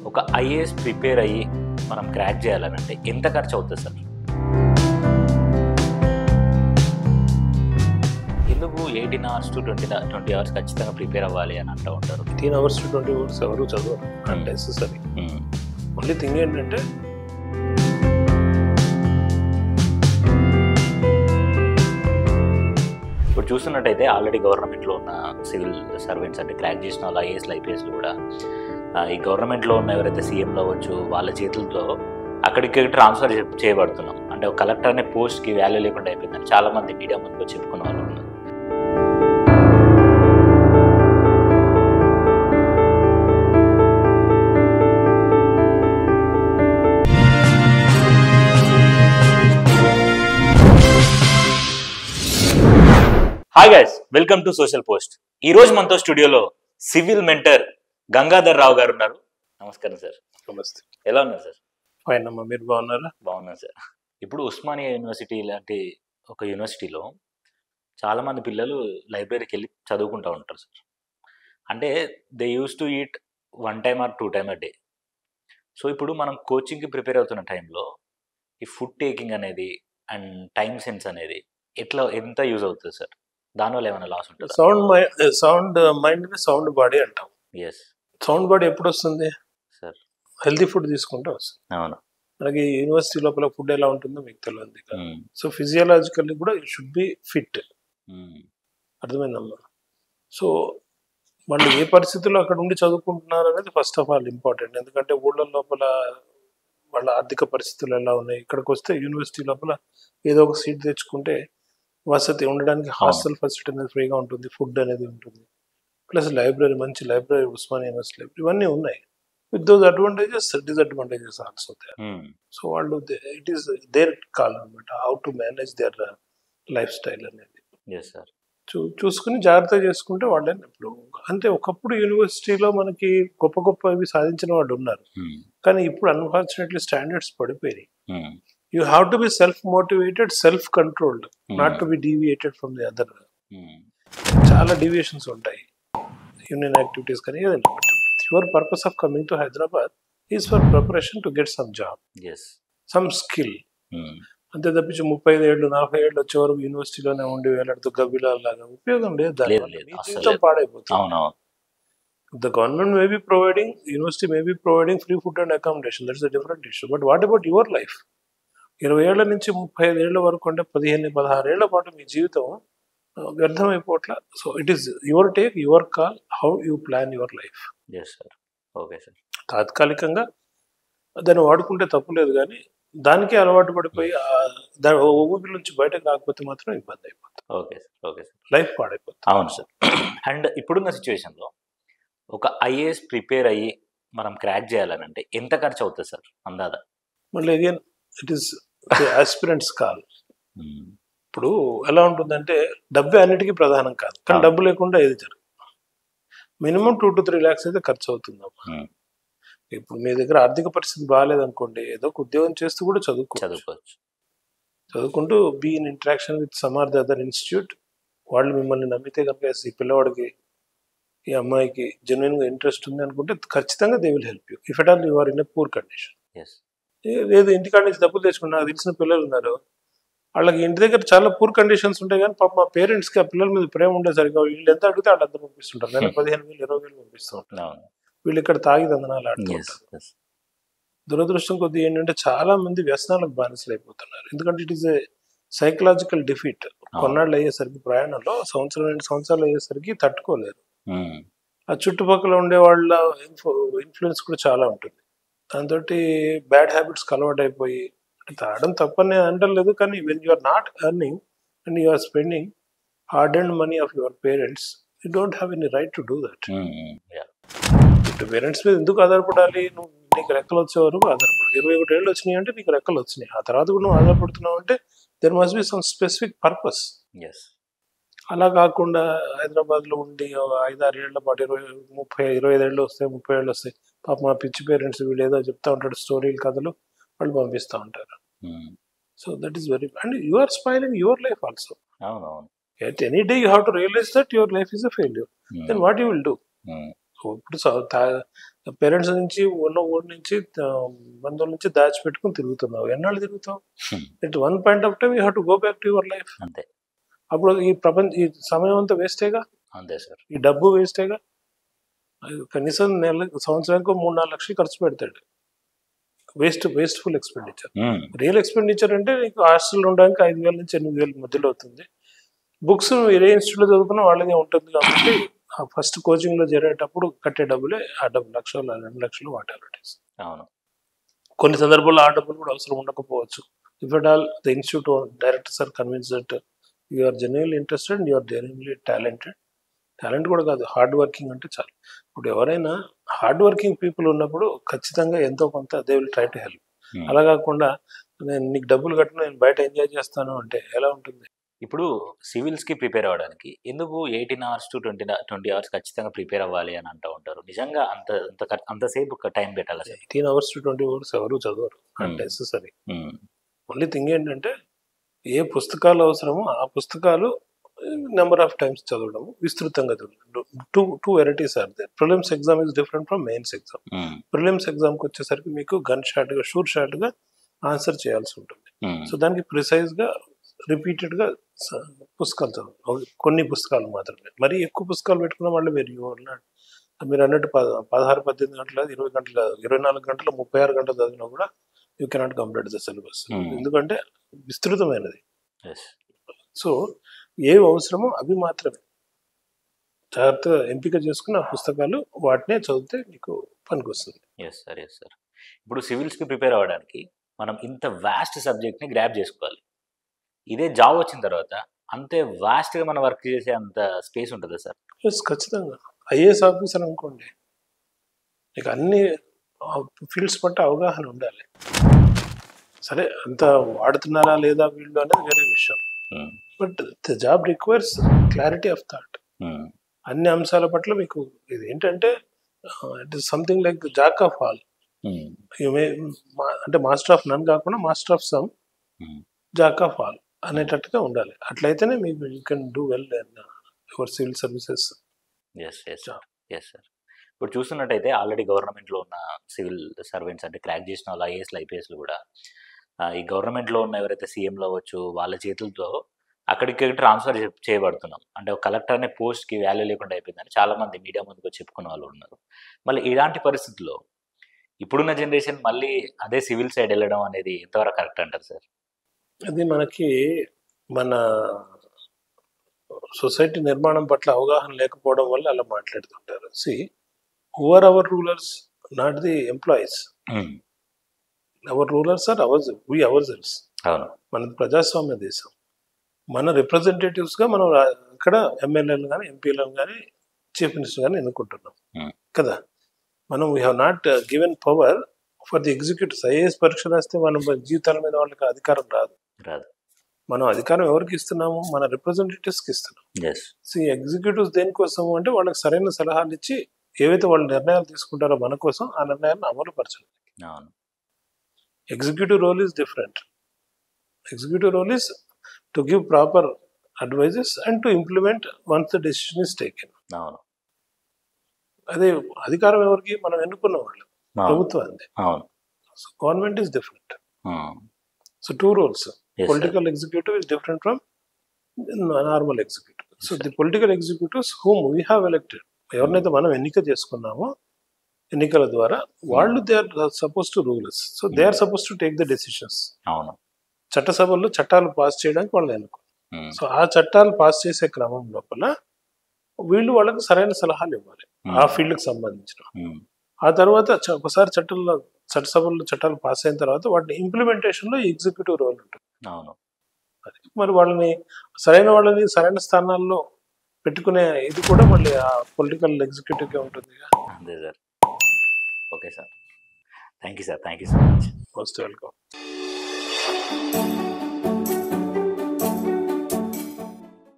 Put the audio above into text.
ఒక IAS prepare అయ్యి మనం క్రాక్ చేయాలనంటే ఎంత ఖర్చు అవుతుంది సార్? ఎందుకు 18 hours to 20 hours ఖచ్చితంగా ప్రిపేర్ అవ్వాలి అని అంటూ ఉంటారు. 18 hours to 20 hours ఎవరు చదవరు, అన్నెసెసరీ. ఓన్లీ థింగ్ ఏంటంటే ఇప్పుడు చూస్తున్నట్టయితే ఆల్రెడీ గవర్నమెంట్లో ఉన్న సివిల్ సర్వెంట్స్ అంటే క్రాక్ చేసిన వాళ్ళు ఐఏఎస్లు ఐపీఎస్లు కూడా ఈ గవర్నమెంట్లో ఉన్న ఎవరైతే సీఎంలు అవ్వచ్చు వాళ్ళ చేతులతో అక్కడికి ట్రాన్స్ఫర్ చేయబడుతున్నాం. అంటే ఒక కలెక్టర్ అనే పోస్ట్కి వాల్యూ లేకుండా అయిపోయిందని చాలామంది మీడియా ముందుకు చెప్పుకున్న వాళ్ళు ఉన్నారు. Hi guys, welcome to social post. ఈ రోజు మనతో స్టూడియోలో సివిల్ మెంటర్ గంగాధర్ రావు గారు ఉన్నారు. నమస్కారం సార్. నమస్తే. ఎలా ఉన్నారు సార్? ఫైన్ అమ్మా, మీరు బాగున్నారా? బాగున్నాను సార్. ఇప్పుడు ఉస్మానియా యూనివర్సిటీ లాంటి ఒక యూనివర్సిటీలో చాలామంది పిల్లలు లైబ్రరీకి వెళ్ళి చదువుకుంటూ ఉంటారు సార్. అంటే they use to eat 1 time or 2 times a day. So ఇప్పుడు మనం కోచింగ్కి ప్రిపేర్ అవుతున్న టైంలో ఈ ఫుడ్ టేకింగ్ అనేది అండ్ టైం సెన్స్ అనేది ఎంత యూజ్ అవుతుంది సార్? దానివల్ల ఏమైనా లాస్ ఉంటుంది? సౌండ్ మైండ్ సౌండ్ బాడీ అంటాం. ఎస్. సౌండ్ బాడీ ఎప్పుడు వస్తుంది సార్? హెల్తీ ఫుడ్ తీసుకుంటే వస్తుంది. అవును. మనకి యూనివర్సిటీ లోపల ఫుడ్ ఎలా ఉంటుందో మీకు తెలియదు. సో ఫిజియోలాజికల్లీ కూడా ఇట్ షుడ్ బి ఫిట్. అర్థమైందమ్మా? సో వాళ్ళు ఏ పరిస్థితుల్లో అక్కడ ఉండి చదువుకుంటున్నారు అనేది ఫస్ట్ ఆఫ్ ఆల్ ఇంపార్టెంట్. ఎందుకంటే ఊళ్ళ లోపల వాళ్ళ ఆర్థిక పరిస్థితులు ఎలా ఉన్నాయి, ఇక్కడికి వస్తే యూనివర్సిటీ లోపల ఏదో ఒక సీట్ తెచ్చుకుంటే వసతి ఉండడానికి హాస్టల్ ఫెసిలిటీ అనేది ఫ్రీగా ఉంటుంది, ఫుడ్ అనేది ఉంటుంది, ప్లస్ లైబ్రరీ, మంచి లైబ్రరీ, ఉస్మానియా యూనివర్సిటీ లైబ్రరీ, ఇవన్నీ ఉన్నాయి. With those advantages disadvantages also there. So వాళ్ళు ఇట్ ఈస్ దేర్ కాల్ అనమాట how to manage their lifestyle అనేది. చూసుకుని జాగ్రత్తగా చేసుకుంటే వాళ్ళని ఇప్పుడు అంటే ఒకప్పుడు యూనివర్సిటీలో మనకి గొప్ప గొప్ప ఇవి సాధించిన వాళ్ళు ఉన్నారు, కానీ ఇప్పుడు అన్ఫార్చునేట్లీ స్టాండర్డ్స్ పడిపోయినాయి. You have to be self-motivated, self-controlled, not to be deviated from the other. చాలా డీవియేషన్స్ ఉంటాయి యూనియన్ యాక్టివిటీస్ కానీ ఏదైనా. Your purpose of coming to Hyderabad is for preparation to get some job, some skill. అంతే తప్పించి 35 ఏళ్ళు 40 ఏళ్ళు వచ్చే వరకు యూనివర్సిటీలోనే ఉండి వేలాడుతూ గబ్బిలాగా ఉపయోగం లేదు. దానివల్ల మీ జీవితం పాడైపోతుంది. The government may be providing, university may be providing free food and accommodation. That's a different issue. But what about your life? 20 ఏళ్ల నుంచి 35 ఏళ్ల వరకు అంటే 15-16 ఏళ్ల పాటు మీ జీవితం వ్యర్థమైపోవట్లా. So it is your take, your call, how you plan your life. Okay sir. తాత్కాలికంగా దాన్ని వాడుకుంటే తప్పులేదు, కానీ దానికే అలవాటు పడిపోయి దాని ఊపిరి నుంచి బయటకు రాకపోతే మాత్రం ఇబ్బంది అయిపోతుంది. Okay sir. లైఫ్ పాడైపోతుంది. అవును సార్. అండ్ ఇప్పుడున్న సిచ్యువేషన్లో ఒక ఐఏఎస్ ప్రిపేర్ అయ్యి మనం క్రాక్ చేయాలని అంటే ఎంత ఖర్చు అవుతుంది సార్ అందాదా? మళ్ళీ again it is aspirants call. ఇప్పుడు ఎలా ఉంటుందంటే డబ్బు అన్నిటికీ ప్రధానం కాదు, కానీ డబ్బు లేకుండా ఏది జరగదు. మినిమం 2 to 3 lakhs అయితే ఖర్చు అవుతుందమ్మా. ఇప్పుడు మీ దగ్గర ఆర్థిక పరిస్థితి బాగాలేదనుకోండి, ఏదో ఒక ఉద్యోగం చేస్తూ కూడా చదువుకోవచ్చు. చదువుకుంటూ be in interaction with some or the other institute. వాళ్ళు మిమ్మల్ని నమ్మితే కనుక ఈ పిల్లవాడికి, ఈ అమ్మాయికి జెన్యున్గా ఇంట్రెస్ట్ ఉంది అనుకుంటే ఖచ్చితంగా they will help you if at all you are in a poor condition. లేదు ఇంటికాడ నుంచి డబ్బులు తెచ్చుకున్నా, నాకు తెలిసిన పిల్లలు ఉన్నారు, వాళ్ళకి ఇంటి దగ్గర చాలా పూర్ కండిషన్స్ ఉంటాయి, కానీ పాప మా పేరెంట్స్కి ఆ పిల్లల మీద ప్రేమ ఉండేసరిగా వీళ్ళు ఎంత అడిగితే వాళ్ళు అంతా పంపిస్తుంటారు. నేను 15,000 20,000 పంపిస్తూ ఉంటాను. వీళ్ళు ఇక్కడ తాగి దందనాలు ఆడుతుంటారు. దురదృష్టం కొద్ది ఏంటంటే చాలా మంది వ్యసనాలకు బానిసలు అయిపోతున్నారు. ఎందుకంటే it is a psychological defeat. కొన్నాళ్ళు అయ్యేసరికి ప్రయాణంలో సంవత్సరాలు అయ్యేసరికి తట్టుకోలేరు. ఆ చుట్టుపక్కల ఉండే వాళ్ళ ఇన్ఫ్లుయెన్స్ కూడా చాలా ఉంటుంది. దాంతో బ్యాడ్ హ్యాబిట్స్కి అలవాటు అయిపోయి, తాగడం తప్పని అంటలేదు, కానీ when you are not earning and you are spending hard and money of your parents, you don't have any right to do that. ఇప్పుడు పేరెంట్స్ మీద ఎందుకు ఆధారపడాలి? నువ్వు నీకు రెక్కలు వచ్చే వరకు ఆధారపడాలి. 21 ఏళ్ళు వచ్చినాయి అంటే నీకు రెక్కలు వచ్చినాయి, ఆ తర్వాత కూడా నువ్వు ఆధారపడుతున్నావు అంటే there must be some specific purpose. అలా కాకుండా హైదరాబాద్లో ఉండి 5-6 ఏళ్ల పాటు 25 ఏళ్ళు వస్తాయి, 30 ఏళ్ళు వస్తాయి, పాప మా పిచ్చి పేరెంట్స్ వీళ్ళు ఏదో చెప్తా ఉంటాడు, స్టోరీలు కథలు వాళ్ళు పంపిస్తూ ఉంటారు. So that is very, and you are spoiling your life also. At any day you have to realize that your life is a failure. Then what you will do? So ఇప్పుడు పేరెంట్స్ నుంచి ఉన్న ఊరి నుంచి బంధువుల నుంచి దాచిపెట్టుకుని తిరుగుతున్నావు. ఎన్నాళ్ళు తిరుగుతావు? It one point of time you have to go back to your life. అంతే. అప్పుడు ఈ సమయం అంతా వేస్టేగా, అంతే సార్. ఈ డబ్బు వేస్టేగా. కనీసం సంవత్సరానికి 3-4 లక్షలు ఖర్చు పెడతాడు. Wasteful expenditure. రియల్ ఎక్స్పెండిచర్ అంటే నీకు హాస్టల్ ఉండడానికి 5,000 నుంచి 8,000 మధ్యలో అవుతుంది. బుక్స్ ఏ ఇన్స్టిట్యూట్లో చదువుకున్నా వాళ్ళదే ఉంటుంది కాబట్టి ఆ ఫస్ట్ కోచింగ్లో చేరేటప్పుడు కట్టే డబ్బులే ఆ 1,00,000 2 లక్షలు వాటెవర్ ఇట్ ఈస్. అవును. కొన్ని సందర్భాల్లో ఆ డబ్బులు కూడా అవసరం ఉండకపోవచ్చు. If at all the institute directors are convince that you are genuinely interested and you are genuinely talented. Talent కూడా కాదు, హార్డ్ వర్కింగ్ అంటే చాలు. ఇప్పుడు ఎవరైనా హార్డ్ వర్కింగ్ పీపుల్ ఉన్నప్పుడు ఖచ్చితంగా ఎంతో కొంత they will try to help. అలా కాకుండా నేను నీకు డబ్బులు కట్టిన నేను బయట ఎంజాయ్ చేస్తాను అంటే ఎలా ఉంటుంది? ఇప్పుడు సివిల్స్కి ప్రిపేర్ అవ్వడానికి ఎందుకు 18 hours to 20 hours ఖచ్చితంగా ప్రిపేర్ అవ్వాలి అని అంటూ ఉంటారు. నిజంగా అంతసేపు టైం పెట్టాలి? 18 hours to 20 hours ఎవరు చదవరు, నాట్ నెసెసరీ. ఓన్లీ థింగ్ ఏంటంటే ఏ పుస్తకాలు అవసరమో ఆ పుస్తకాలు నెంబర్ ఆఫ్ టైమ్స్ చదవడం, విస్తృతంగా చదవడం. Two varieties are there. Prelims exam is different from mains exam. Prelims ఎగ్జామ్కి వచ్చేసరికి మీకు గన్ షాట్గా షూర్ షాట్గా ఆన్సర్ చేయాల్సి ఉంటుంది. సో దానికి ప్రిసైజ్గా రిపీటెడ్గా పుస్తకాలు చదవడం, కొన్ని పుస్తకాలు మాత్రమే. మరీ ఎక్కువ పుస్తకాలు పెట్టుకున్న వాళ్ళు మీరు అన్నట్టు 16-18 గంటలు, 20 గంటలు కాదు, 24 గంటలు, 36 గంటలు చదివినా కూడా you cannot complete the syllabus. ఎందుకంటే విస్తృతమైనది. సో ఏవి అవసరమో అవి మాత్రమే జాగ్రత్తగా ఎంపిక చేసుకుని ఆ పుస్తకాలు వాటినే చదివితే మీకు పనికి వస్తుంది. Yes sir, yes sir. ఇప్పుడు సివిల్స్కి ప్రిపేర్ అవ్వడానికి మనం ఇంత వాస్ట్ సబ్జెక్ట్ని గ్రాప్ చేసుకోవాలి. ఇదే జాబ్ వచ్చిన తర్వాత అంతే వాస్ట్గా మనం వర్క్ చేసే అంత స్పేస్ ఉంటుందా సార్? ఎస్, ఖచ్చితంగా. ఐఏఎస్ ఆఫీసర్ అనుకోండి, మీకు అన్ని ఫీల్డ్స్ పట్ల అవగాహన ఉండాలి. సరే అంత వాడుతున్నారా లేదా వీళ్ళు అనేది వేరే విషయం. But the job requires clarity of thought. అన్ని అంశాల పట్ల మీకు ఇది ఏంటంటే it is something like jack of all. అంటే మాస్టర్ ఆఫ్ నన్ కాకుండా master of some, jack of all అనేటట్టుగా ఉండాలి. అట్లయితేనే మీకు you can do well in your civil services. Yes sir. ఇప్పుడు చూస్తున్నట్టయితే ఆల్రెడీ గవర్నమెంట్లో ఉన్న సివిల్ సర్వెంట్స్ అంటే క్రాక్ చేసిన వాళ్ళు ఐఏఎస్లు ఐపీఎస్లు కూడా ఈ గవర్నమెంట్లో ఉన్న ఎవరైతే సీఎంలు అవ్వచ్చు వాళ్ళ చేతులతో అక్కడికి ట్రాన్స్ఫర్ చేయబడుతున్నాం. అంటే ఒక కలెక్టర్ అనే పోస్ట్కి వాల్యూ లేకుండా అయిపోయిందని చాలామంది మీడియా ముందుకు చెప్పుకునే వాళ్ళు ఉన్నారు. మళ్ళీ ఇలాంటి పరిస్థితుల్లో ఇప్పుడున్న జనరేషన్ మళ్ళీ అదే సివిల్ సైడ్ వెళ్ళడం అనేది ఎంతవరకు కరెక్ట్ అంటారు సార్? అది మనకి మన సొసైటీ నిర్మాణం పట్ల అవగాహన లేకపోవడం వల్ల అలా మాట్లాడుతుంటారు. Who are our rulers, not the employees. Our rulers are our selves. మన ప్రజాస్వామ్య దేశం. మన రిప్రజెంటేటివ్స్గా మనం ఇక్కడ ఎమ్మెల్యేలు కానీ ఎంపీలను కానీ చీఫ్ మినిస్టర్ కానీ ఎన్నుకుంటున్నాం కదా. మనం we have not given power for the executives. IAS పరీక్ష రాస్తే మన జీవితాల మీద వాళ్ళకి అధికారం రాదు. మనం అధికారం ఎవరికి ఇస్తున్నాము? మన రిప్రజెంటేటివ్స్కి ఇస్తున్నాం. ఎగ్జిక్యూటివ్స్ దేనికోసము అంటే వాళ్ళకి సరైన సలహాలు ఇచ్చి ఏవైతే వాళ్ళు నిర్ణయాలు తీసుకుంటారో మన కోసం ఆ నిర్ణయాలను అమలు పరచడం. Executive role is different. Executive role is to give proper advises and to implement once the decision is taken. అదే అధికారం ఎవరికి? మనం ఎన్నుకున్న వాళ్ళు, ప్రభుత్వాన్ని. So government is different. So two roles. Political executive is different from normal executive. So the political executives whom we have elected, ఎవరినైతే మనం ఎన్నిక చేసుకున్నామో ఎన్నికల ద్వారా, వాళ్ళు they are suppose to rule us. So they are suppose to take the decisions. చట్టసభల్లో చట్టాలు pass చేయడానికి వాళ్ళు ఎన్నుకున్నారు. సో ఆ చట్టాలు పాస్ చేసే క్రమం లోపల వీళ్ళు వాళ్ళకి సరైన సలహాలు ఇవ్వాలి ఆ ఫీల్డ్కి సంబంధించిన. ఆ తర్వాత ఒకసారి చట్టసభల్లో చట్టాలు పాస్ అయిన తర్వాత వాటిని ఇంప్లిమెంటేషన్లో ఎగ్జిక్యూటివ్ రోల్ ఉంటుంది. మరి వాళ్ళని సరైన స్థానాల్లో పెట్టుకునే ఇది కూడా మళ్ళీ ఆ పొలిటికల్ ఎగ్జిక్యూటివ్గా ఉంటుంది. అంతే sir. Okay sir, thank you sir, thank you so much. Most welcome.